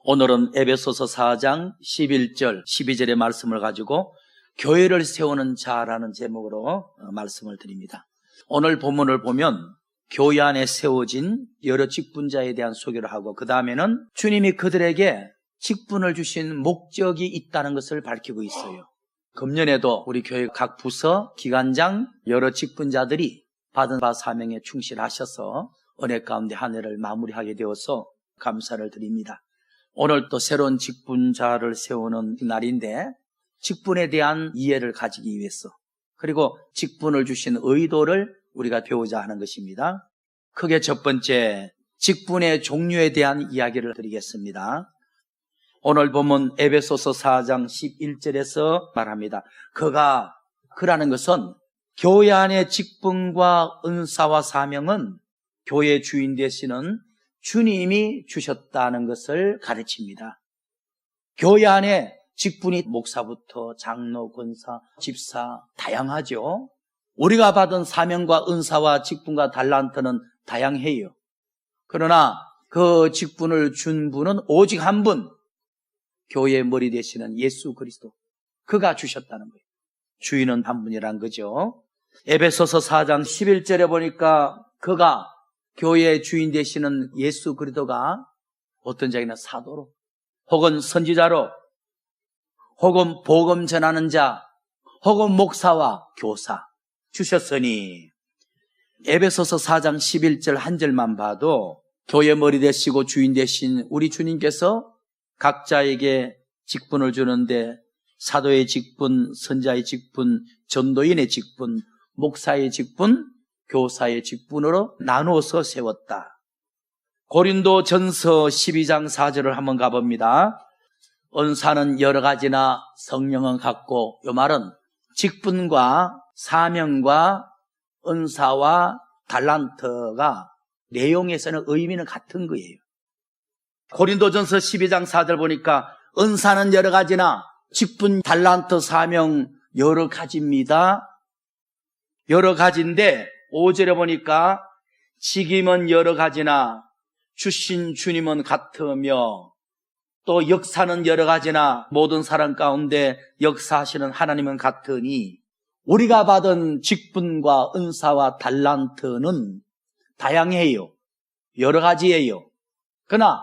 오늘은 에베소서 4장 11절, 12절의 말씀을 가지고 교회를 세우는 자라는 제목으로 말씀을 드립니다. 오늘 본문을 보면 교회 안에 세워진 여러 직분자에 대한 소개를 하고 그 다음에는 주님이 그들에게 직분을 주신 목적이 있다는 것을 밝히고 있어요. 금년에도 우리 교회 각 부서, 기관장, 여러 직분자들이 받은 바 사명에 충실하셔서 은혜 가운데 한 해를 마무리하게 되어서 감사를 드립니다. 오늘 또 새로운 직분자를 세우는 날인데 직분에 대한 이해를 가지기 위해서 그리고 직분을 주신 의도를 우리가 배우자 하는 것입니다. 크게 첫 번째, 직분의 종류에 대한 이야기를 드리겠습니다. 오늘 보면 에베소서 4장 11절에서 말합니다. 그라는 것은 교회 안의 직분과 은사와 사명은 교회 주인 되시는 주님이 주셨다는 것을 가르칩니다. 교회 안에 직분이 목사부터 장로, 권사, 집사 다양하죠. 우리가 받은 사명과 은사와 직분과 달란트는 다양해요. 그러나 그 직분을 준 분은 오직 한 분, 교회의 머리 되시는 예수 그리스도, 그가 주셨다는 거예요. 주인은 한 분이란 거죠. 에베소서 4장 11절에 보니까 그가, 교회의 주인 되시는 예수 그리스도가 어떤 자에게는 사도로 혹은 선지자로 혹은 복음 전하는 자 혹은 목사와 교사 주셨으니, 에베소서 4장 11절 한 절만 봐도 교회 머리 되시고 주인 되신 우리 주님께서 각자에게 직분을 주는데 사도의 직분, 선자의 직분, 전도인의 직분, 목사의 직분, 교사의 직분으로 나누어서 세웠다. 고린도전서 12장 4절을 한번 가봅니다. 은사는 여러 가지나 성령은 같고, 이 말은 직분과 사명과 은사와 달란트가 내용에서는 의미는 같은 거예요. 고린도전서 12장 4절 보니까 은사는 여러 가지나 직분, 달란트, 사명 여러 가지입니다. 여러 가지인데 5절에 보니까 직임은 여러 가지나 주신 주님은 같으며, 또 역사는 여러 가지나 모든 사람 가운데 역사하시는 하나님은 같으니, 우리가 받은 직분과 은사와 달란트는 다양해요. 여러 가지예요. 그러나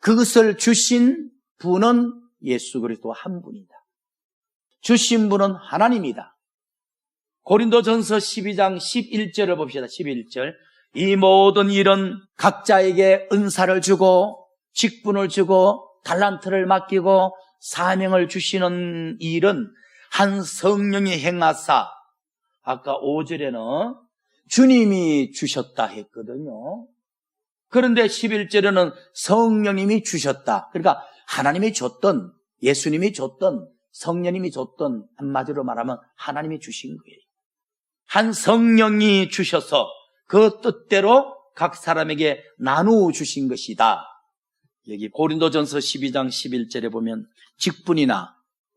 그것을 주신 분은 예수 그리스도 한 분이다. 주신 분은 하나님이다. 고린도전서 12장 11절을 봅시다. 11절. 이 모든 일은 각자에게 은사를 주고 직분을 주고 달란트를 맡기고 사명을 주시는 일은 한 성령이 행하사, 아까 5절에는 주님이 주셨다 했거든요. 그런데 11절에는 성령님이 주셨다. 그러니까 하나님이 줬던, 예수님이 줬던, 성령님이 줬던, 한마디로 말하면 하나님이 주신 거예요. 한 성령이 주셔서 그 뜻대로 각 사람에게 나누어 주신 것이다. 여기 고린도전서 12장 11절에 보면 직분이나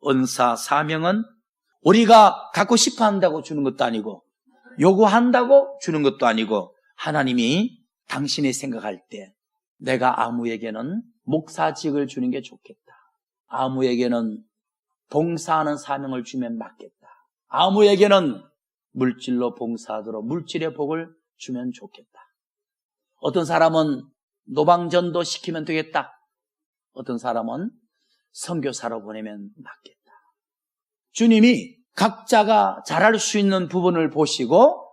은사, 사명은 우리가 갖고 싶어 한다고 주는 것도 아니고 요구한다고 주는 것도 아니고, 하나님이 당신이 생각할 때 내가 아무에게는 목사직을 주는 게 좋겠다, 아무에게는 봉사하는 사명을 주면 맞겠다, 아무에게는 물질로 봉사하도록 물질의 복을 주면 좋겠다, 어떤 사람은 노방전도 시키면 되겠다, 어떤 사람은 선교사로 보내면 맞겠다. 주님이 각자가 잘할 수 있는 부분을 보시고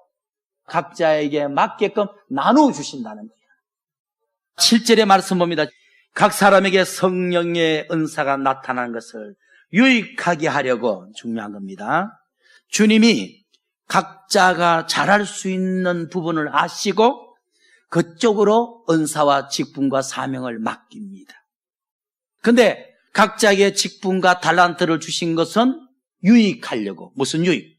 각자에게 맞게끔 나누어 주신다는 거예요. 7절의 말씀 봅니다. 각 사람에게 성령의 은사가 나타나는 것을 유익하게 하려고, 중요한 겁니다. 주님이 각자가 잘할 수 있는 부분을 아시고 그쪽으로 은사와 직분과 사명을 맡깁니다. 근데 각자에게 직분과 달란트를 주신 것은 유익하려고. 무슨 유익?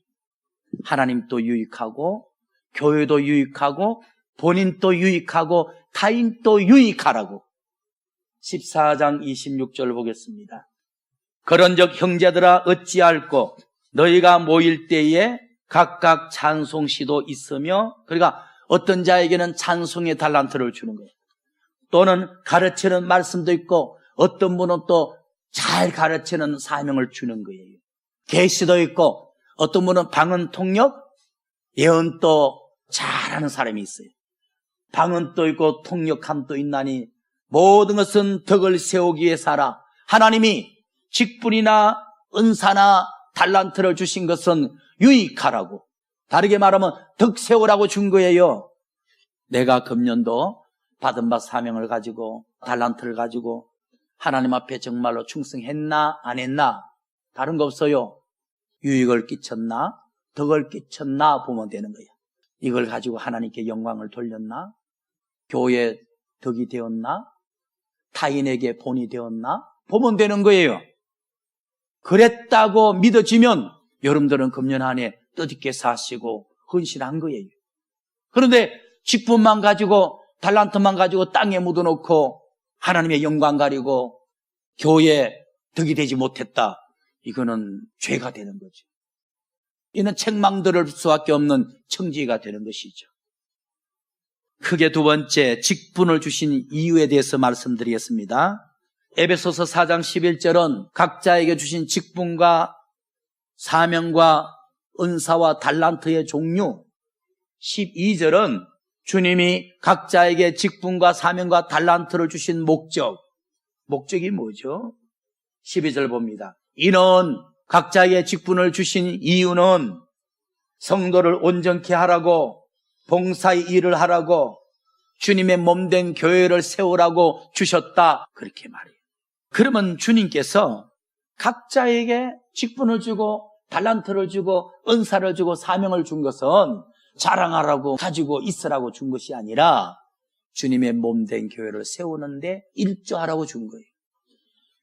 하나님도 유익하고 교회도 유익하고 본인도 유익하고 타인도 유익하라고. 14장 26절 보겠습니다. 그런즉 형제들아 어찌할꼬, 너희가 모일 때에 각각 찬송시도 있으며, 그러니까 어떤 자에게는 찬송의 달란트를 주는 거예요. 또는 가르치는 말씀도 있고 어떤 분은 또 잘 가르치는 사명을 주는 거예요. 계시도 있고, 어떤 분은 방언 통역, 예언도 잘하는 사람이 있어요. 방언도 있고 통역함도 있나니 모든 것은 덕을 세우기 위해서 하라. 하나님이 직분이나 은사나 달란트를 주신 것은 유익하라고, 다르게 말하면 덕 세우라고 준 거예요. 내가 금년도 받은 바 사명을 가지고 달란트를 가지고 하나님 앞에 정말로 충성했나 안 했나 다른 거 없어요. 유익을 끼쳤나 덕을 끼쳤나 보면 되는 거예요. 이걸 가지고 하나님께 영광을 돌렸나, 교회에 덕이 되었나, 타인에게 본이 되었나 보면 되는 거예요. 그랬다고 믿어지면 여러분들은 금년 한 해 뜻있게 사시고 헌신한 거예요. 그런데 직분만 가지고 달란트만 가지고 땅에 묻어놓고 하나님의 영광 가리고 교회에 덕이 되지 못했다, 이거는 죄가 되는 거죠. 이는 책망 들을 수밖에 없는 청지가 되는 것이죠. 크게 두 번째, 직분을 주신 이유에 대해서 말씀드리겠습니다. 에베소서 4장 11절은 각자에게 주신 직분과 사명과 은사와 달란트의 종류, 12절은 주님이 각자에게 직분과 사명과 달란트를 주신 목적이 뭐죠? 12절 봅니다. 이는 각자에게 직분을 주신 이유는 성도를 온전케 하라고, 봉사의 일을 하라고, 주님의 몸된 교회를 세우라고 주셨다, 그렇게 말해요. 그러면 주님께서 각자에게 직분을 주고 달란트를 주고 은사를 주고 사명을 준 것은 자랑하라고 가지고 있으라고 준 것이 아니라 주님의 몸된 교회를 세우는데 일조하라고 준 거예요.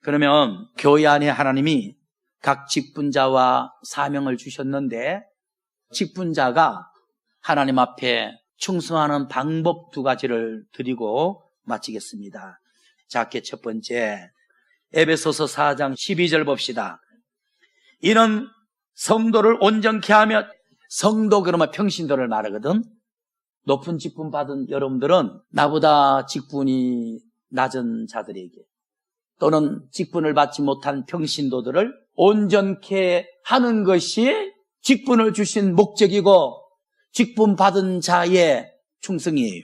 그러면 교회 안에 하나님이 각 직분자와 사명을 주셨는데, 직분자가 하나님 앞에 충성하는 방법 두 가지를 드리고 마치겠습니다. 작게 첫 번째, 에베소서 4장 12절 봅시다. 이는 성도를 온전케 하며, 성도 그러면 평신도를 말하거든. 높은 직분 받은 여러분들은 나보다 직분이 낮은 자들에게 또는 직분을 받지 못한 평신도들을 온전케 하는 것이 직분을 주신 목적이고 직분 받은 자의 충성이에요.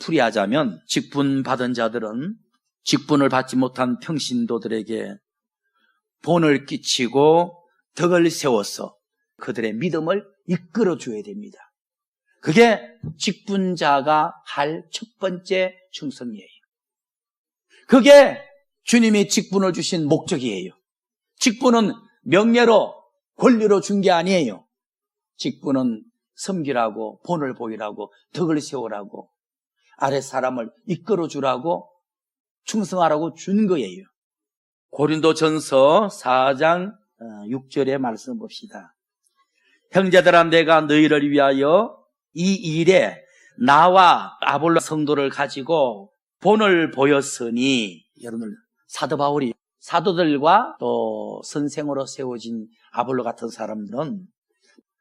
풀이하자면 직분 받은 자들은 직분을 받지 못한 평신도들에게 본을 끼치고 덕을 세워서 그들의 믿음을 이끌어줘야 됩니다. 그게 직분자가 할 첫 번째 충성이에요. 그게 주님이 직분을 주신 목적이에요. 직분은 명예로 권리로 준 게 아니에요. 직분은 섬기라고, 본을 보이라고, 덕을 세우라고, 아래 사람을 이끌어주라고, 충성하라고 준 거예요. 고린도전서 4장 6절의 말씀 봅시다. 형제들아, 내가 너희를 위하여 이 일에 나와 아볼로 성도를 가지고 본을 보였으니, 여러분들 사도 바울이 사도들과 또 선생으로 세워진 아볼로 같은 사람들은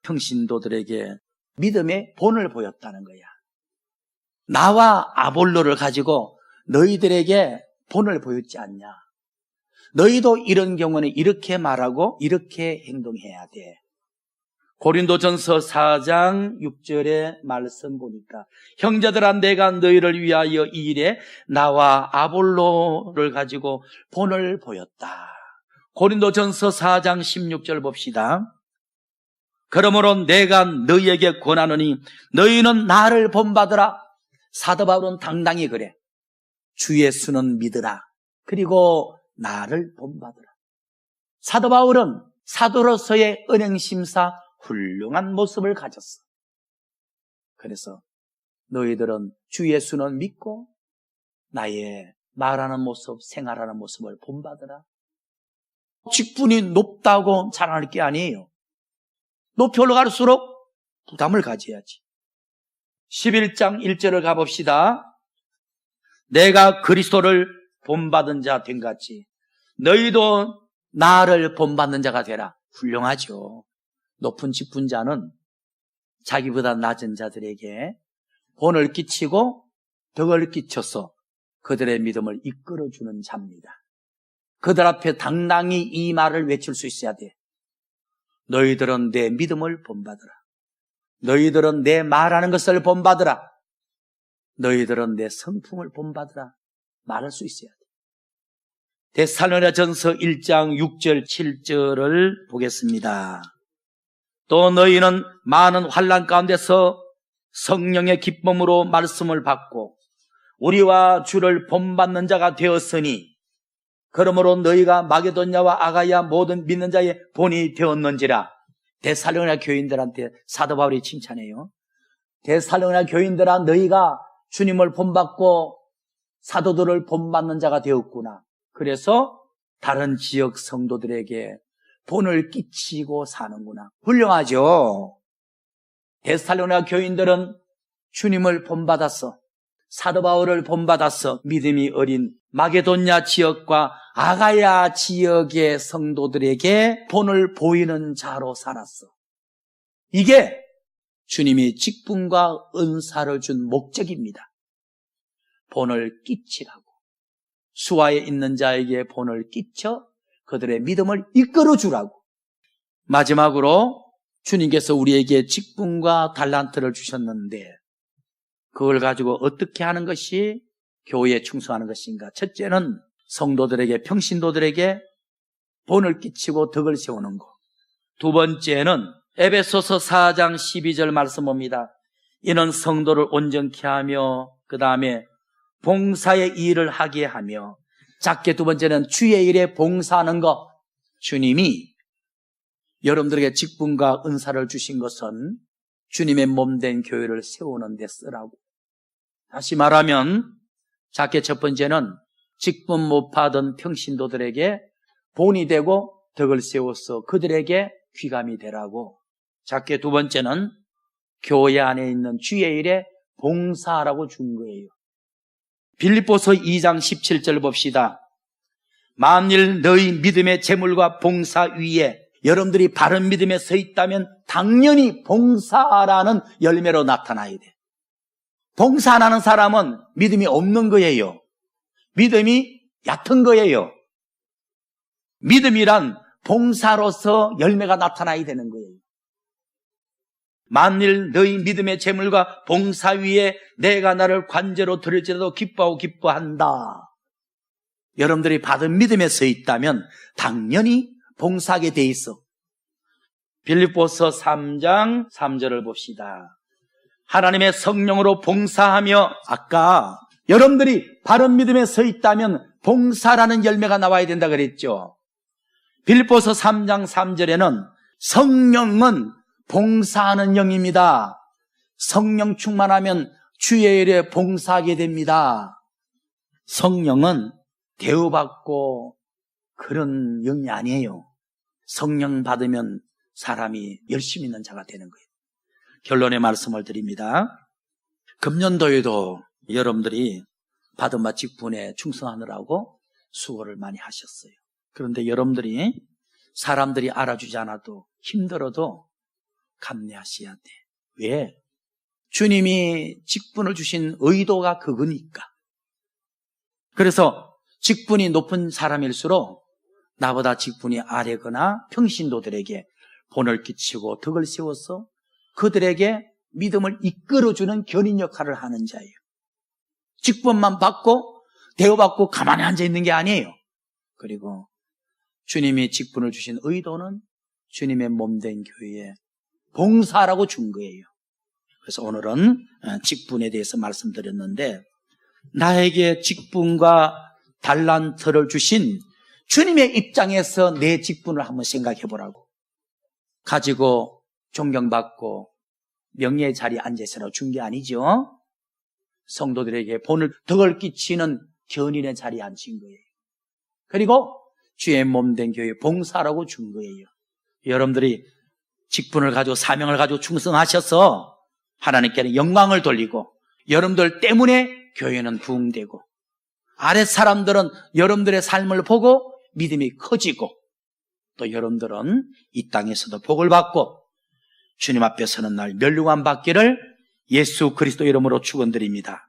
평신도들에게 믿음의 본을 보였다는 거야. 나와 아볼로를 가지고 너희들에게 본을 보였지 않냐. 너희도 이런 경우는 이렇게 말하고 이렇게 행동해야 돼. 고린도전서 4장 6절의 말씀 보니까 형제들아, 내가 너희를 위하여 이 일에 나와 아볼로를 가지고 본을 보였다. 고린도전서 4장 16절 봅시다. 그러므로 내가 너희에게 권하노니 너희는 나를 본받으라. 사도 바울은 당당히 그래. 주 예수는 믿으라. 그리고 나를 본받으라. 사도 바울은 사도로서의 은행심사 훌륭한 모습을 가졌어. 그래서 너희들은 주 예수는 믿고 나의 말하는 모습, 생활하는 모습을 본받으라. 직분이 높다고 자랑할 게 아니에요. 높이 올라갈수록 부담을 가져야지. 11장 1절을 가봅시다. 내가 그리스도를 본받은 자 된 같이 너희도 나를 본받는 자가 되라. 훌륭하죠. 높은 직분자는 자기보다 낮은 자들에게 본을 끼치고 덕을 끼쳐서 그들의 믿음을 이끌어주는 자입니다. 그들 앞에 당당히 이 말을 외칠 수 있어야 돼. 너희들은 내 믿음을 본받으라. 너희들은 내 말하는 것을 본받으라. 너희들은 내 성품을 본받으라. 말할 수 있어야 돼. 데살로니가전서 1장 6절 7절을 보겠습니다. 또 너희는 많은 환난 가운데서 성령의 기쁨으로 말씀을 받고 우리와 주를 본받는 자가 되었으니 그러므로 너희가 마게도냐와 아가야 모든 믿는 자의 본이 되었는지라. 데살로니가 교인들한테 사도 바울이 칭찬해요. 데살로니가 교인들아, 너희가 주님을 본받고 사도들을 본받는 자가 되었구나. 그래서 다른 지역 성도들에게 본을 끼치고 사는구나. 훌륭하죠. 데살로니가 교인들은 주님을 본받았어. 사도 바울을 본받았어. 믿음이 어린 마게도냐 지역과 아가야 지역의 성도들에게 본을 보이는 자로 살았어. 이게 주님이 직분과 은사를 준 목적입니다. 본을 끼치라고. 수하에 있는 자에게 본을 끼쳐 그들의 믿음을 이끌어 주라고. 마지막으로 주님께서 우리에게 직분과 달란트를 주셨는데 그걸 가지고 어떻게 하는 것이 교회에 충성하는 것인가? 첫째는 성도들에게, 평신도들에게 본을 끼치고 덕을 세우는 것. 두 번째는 에베소서 4장 12절 말씀 봅니다. 이는 성도를 온전케 하며 그 다음에 봉사의 일을 하게 하며, 작게 두 번째는 주의 일에 봉사하는 것. 주님이 여러분들에게 직분과 은사를 주신 것은 주님의 몸된 교회를 세우는 데 쓰라고. 다시 말하면 작게 첫 번째는 직분 못 받은 평신도들에게 본이 되고 덕을 세워서 그들에게 귀감이 되라고. 작게 두 번째는 교회 안에 있는 주의 일에 봉사하라고 준 거예요. 빌립보서 2장 17절 봅시다. 만일 너희 믿음의 재물과 봉사 위에 여러분들이 바른 믿음에 서 있다면 당연히 봉사라는 열매로 나타나야 돼. 봉사 안 하는 사람은 믿음이 없는 거예요. 믿음이 얕은 거예요. 믿음이란 봉사로서 열매가 나타나야 되는 거예요. 만일 너희 믿음의 재물과 봉사 위에 내가 나를 관제로 들을지라도 기뻐하고 기뻐한다. 여러분들이 받은 믿음에 서 있다면 당연히 봉사하게 돼 있어. 빌립보서 3장 3절을 봅시다. 하나님의 성령으로 봉사하며, 아까 여러분들이 바른 믿음에 서 있다면 봉사라는 열매가 나와야 된다 그랬죠. 빌립보서 3장 3절에는 성령은 봉사하는 영입니다. 성령 충만하면 주의 일에 봉사하게 됩니다. 성령은 대우받고 그런 영이 아니에요. 성령 받으면 사람이 열심히 있는 자가 되는 거예요. 결론의 말씀을 드립니다. 금년도에도 여러분들이 받은 바 직분에 충성하느라고 수고를 많이 하셨어요. 그런데 여러분들이 사람들이 알아주지 않아도 힘들어도 감내하셔야 돼. 왜? 주님이 직분을 주신 의도가 그거니까. 그래서 직분이 높은 사람일수록 나보다 직분이 아래거나 평신도들에게 본을 끼치고 덕을 세워서 그들에게 믿음을 이끌어주는 견인 역할을 하는 자예요. 직분만 받고 대우받고 가만히 앉아있는 게 아니에요. 그리고 주님이 직분을 주신 의도는 주님의 몸된 교회에 봉사라고 준 거예요. 그래서 오늘은 직분에 대해서 말씀드렸는데, 나에게 직분과 달란트를 주신 주님의 입장에서 내 직분을 한번 생각해 보라고. 가지고 존경받고 명예의 자리에 앉아있으라고 준 게 아니죠. 성도들에게 본을 덕을 끼치는 견인의 자리에 앉힌 거예요. 그리고 주의 몸된 교회에 봉사라고 준 거예요. 여러분들이 직분을 가지고 사명을 가지고 충성하셔서 하나님께는 영광을 돌리고 여러분들 때문에 교회는 부흥되고 아랫 사람들은 여러분들의 삶을 보고 믿음이 커지고 또 여러분들은 이 땅에서도 복을 받고 주님 앞에 서는 날 멸류관 받기를 예수 그리스도 이름으로 축원드립니다.